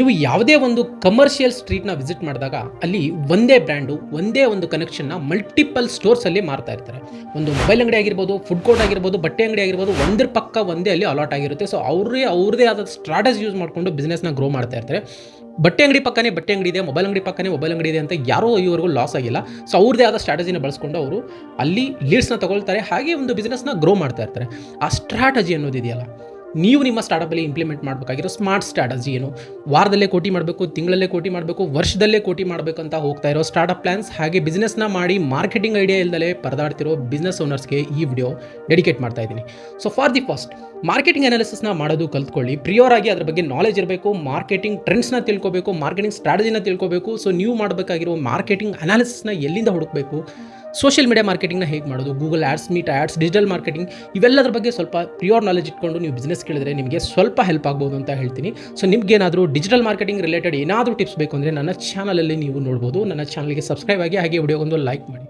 ನೀವು ಯಾವುದೇ ಒಂದು ಕಮರ್ಷಿಯಲ್ ಸ್ಟ್ರೀಟ್ನ ವಿಸಿಟ್ ಮಾಡಿದಾಗ ಅಲ್ಲಿ ಒಂದೇ ಬ್ರ್ಯಾಂಡು ಒಂದೇ ಒಂದು ಕನೆಕ್ಷನ್ನ ಮಲ್ಟಿಪಲ್ ಸ್ಟೋರ್ಸಲ್ಲಿ ಮಾರ್ತಾ ಇರ್ತಾರೆ. ಒಂದು ಮೊಬೈಲ್ ಅಂಗಡಿ ಆಗಿರ್ಬೋದು, ಫುಡ್ ಕೋರ್ಟ್ ಆಗಿರ್ಬೋದು, ಬಟ್ಟೆ ಅಂಗಡಿ ಆಗಿರ್ಬೋದು, ಒಂದ್ರ ಪಕ್ಕ ಒಂದೇ ಅಲ್ಲಿ ಅಲಾಟ್ ಆಗಿರುತ್ತೆ. ಸೊ ಅವ್ರದೇ ಆದ ಸ್ಟ್ರಾಟಜಿ ಯೂಸ್ ಮಾಡಿಕೊಂಡು ಬಿಸ್ನೆಸ್ನ ಗ್ರೋ ಮಾಡ್ತಾ ಇರ್ತಾರೆ. ಬಟ್ಟೆ ಅಂಗಡಿ ಪಕ್ಕನೇ ಬಟ್ಟೆ ಅಂಗಡಿ ಇದೆ, ಮೊಬೈಲ್ ಅಂಗಡಿ ಪಕ್ಕನೇ ಮೊಬೈಲ್ ಅಂಗಡಿ ಇದೆ ಅಂತ ಯಾರೋ ಇವರೆಗೂ ಲಾಸ್ ಆಗಿಲ್ಲ. ಸೊ ಅವ್ರದೇ ಆದ ಸ್ಟ್ರಾಟಜಿನ ಬಳಸ್ಕೊಂಡು ಅವರು ಅಲ್ಲಿ ಲೀಡ್ಸ್ನ ತಗೊಳ್ತಾರೆ, ಹಾಗೆ ಒಂದು ಬಿಸ್ನೆಸ್ನ ಗ್ರೋ ಮಾಡ್ತಾ ಇರ್ತಾರೆ. ಆ ಸ್ಟ್ರಾಟಜಿ ಅನ್ನೋದಿದೆಯಲ್ಲ, ನೀವು ನಿಮ್ಮ ಸ್ಟಾರ್ಟಪ್ಪಲ್ಲಿ ಇಂಪ್ಲಿಮೆಂಟ್ ಮಾಡಬೇಕಾಗಿರೋ ಸ್ಮಾರ್ಟ್ ಸ್ಟ್ರಾಟಜಿ ಏನು? ವಾರದಲ್ಲೇ ಕೋಟಿ ಮಾಡಬೇಕು, ತಿಂಗಳಲ್ಲೇ ಕೋಟಿ ಮಾಡಬೇಕು, ವರ್ಷದಲ್ಲೇ ಕೋಟಿ ಮಾಡಬೇಕು ಅಂತ ಹೋಗ್ತಾ ಇರೋ ಸ್ಟಾರ್ಟಪ್ ಪ್ಲಾನ್ಸ್, ಹಾಗೆ ಬಿಸ್ನೆಸ್ನ ಮಾಡಿ ಮಾರ್ಕೆಟಿಂಗ್ ಐಡಿಯಾ ಇಲ್ಲದೆ ಪರದಾಡ್ತಿರೋ ಬಿಸ್ನೆಸ್ ಓನರ್ಸ್ಗೆ ಈ ವಿಡಿಯೋ ಡೆಡಿಕೇಟ್ ಮಾಡ್ತಾ ಇದ್ದೀನಿ. So for the first, marketing ಅನಾಲಿಸಿಸ್ನ ಮಾಡೋದು ಕಲ್ತ್ಕೊಳ್ಳಿ. ಪ್ರಿಯೋರ್ ಆಗಿ ಅದ್ರ ಬಗ್ಗೆ ನಾಲೆಜ್ ಇರಬೇಕು, ಮಾರ್ಕೆಟಿಂಗ್ ಟ್ರೆಂಡ್ಸ್ನ ತಿಳ್ಕೋಬೇಕು, ಮಾರ್ಕೆಟಿಂಗ್ ಸ್ಟ್ರಾಟಜಿನ ತಿಳ್ಕೋಬೇಕು. ಸೊ ನೀವು ಮಾಡಬೇಕಾಗಿರೋ ಮಾರ್ಕೆಟಿಂಗ್ ಅನಾಲಿಸಿಸ್ನ ಎಲ್ಲಿಂದ ಹುಡುಕಬೇಕು, ಸೋಷಿಯಲ್ ಮೀಡಿಯಾ ಮಾರ್ಕೆಟಿಂಗ್ನ ಹೇಗೆ ಮಾಡೋದು, Google ads, Meta ads, digital marketing, ಇವೆಲ್ಲದ್ರ ಬಗ್ಗೆ ಸ್ವಲ್ಪ ಪ್ರಿಯೋರ್ ನಾಲೆಜ್ ಇಟ್ಕೊಂಡು ನೀವು ಬಿಸ್ನೆಸ್ ಕೇಳಿದ್ರೆ ನಿಮಗೆ ಸ್ವಲ್ಪ ಹೆಲ್ಪ್ ಆಗ್ಬೋದು ಅಂತ ಹೇಳ್ತೀನಿ. ಸೊ ನಿಮ್ಗೇನಾದರೂ ಡಿಜಿಟಲ್ ಮಾರ್ಕೆಟಿಂಗ್ ರಿಲೇಟೆಡ್ ಏನಾದರೂ ಟಿಪ್ಸ್ ಬೇಕು ಅಂದರೆ ನನ್ನ ಚಾನಲಲ್ಲಿ ನೀವು ನೋಡ್ಬೋದು. ನನ್ನ ಚಾನಲ್ಗೆ ಸಬ್ಸ್ಕ್ರೈಬ್ ಆಗಿ, ಹಾಗೆ ವಿಡಿಯೋಗೊಂದು ಲೈಕ್ ಮಾಡಿ.